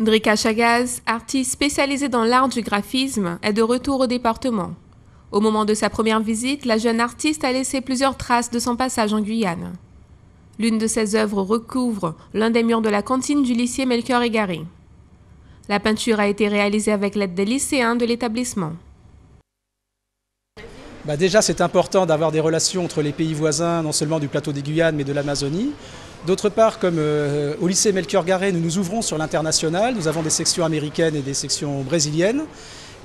Drika Chagaz, artiste spécialisée dans l'art du graphisme, est de retour au département. Au moment de sa première visite, la jeune artiste a laissé plusieurs traces de son passage en Guyane. L'une de ses œuvres recouvre l'un des murs de la cantine du lycée Melchior Égaré. La peinture a été réalisée avec l'aide des lycéens de l'établissement. Déjà, c'est important d'avoir des relations entre les pays voisins, non seulement du plateau des Guyanes, mais de l'Amazonie. D'autre part, comme au lycée Melchior Égaré, nous nous ouvrons sur l'international. Nous avons des sections américaines et des sections brésiliennes.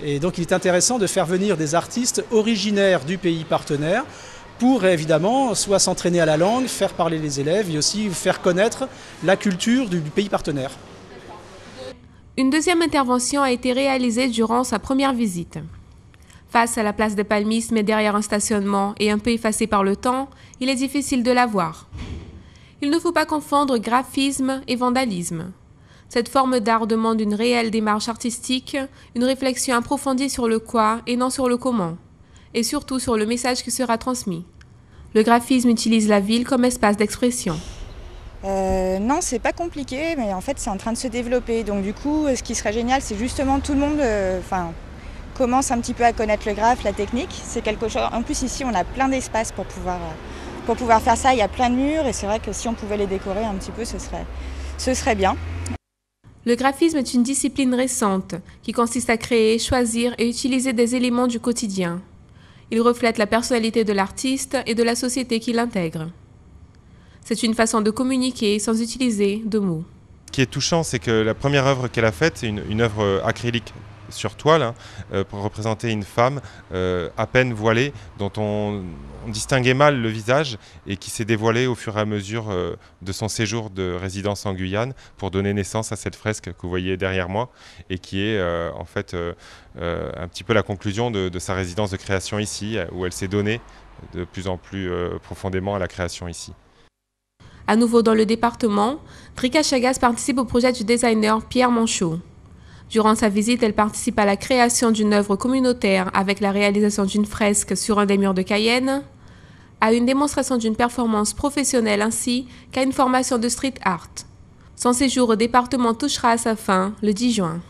Et donc, il est intéressant de faire venir des artistes originaires du pays partenaire pour, évidemment, soit s'entraîner à la langue, faire parler les élèves et aussi faire connaître la culture du pays partenaire. Une deuxième intervention a été réalisée durant sa première visite. Face à la place des Palmistes, mais derrière un stationnement et un peu effacé par le temps, il est difficile de la voir. Il ne faut pas confondre graphisme et vandalisme. Cette forme d'art demande une réelle démarche artistique, une réflexion approfondie sur le quoi et non sur le comment, et surtout sur le message qui sera transmis. Le graphisme utilise la ville comme espace d'expression. Non, c'est pas compliqué, mais en fait c'est en train de se développer. Donc du coup, ce qui serait génial, c'est justement tout le monde commence un petit peu à connaître le graphe, la technique. C'est quelque chose. En plus ici, on a plein d'espace pour pouvoir faire ça. Il y a plein de murs et c'est vrai que si on pouvait les décorer un petit peu, ce serait bien. Le graphisme est une discipline récente qui consiste à créer, choisir et utiliser des éléments du quotidien. Il reflète la personnalité de l'artiste et de la société qui l'intègre. C'est une façon de communiquer sans utiliser de mots. Ce qui est touchant, c'est que la première œuvre qu'elle a faite, c'est une œuvre acrylique sur toile pour représenter une femme à peine voilée, dont on distinguait mal le visage et qui s'est dévoilée au fur et à mesure de son séjour de résidence en Guyane pour donner naissance à cette fresque que vous voyez derrière moi et qui est en fait un petit peu la conclusion de sa résidence de création ici, où elle s'est donnée de plus en plus profondément à la création ici. À nouveau dans le département, Drika Chagaz participe au projet du designer Pierre Manchot. Durant sa visite, elle participe à la création d'une œuvre communautaire avec la réalisation d'une fresque sur un des murs de Cayenne, à une démonstration d'une performance professionnelle ainsi qu'à une formation de street art. Son séjour au département touchera à sa fin le 10 juin.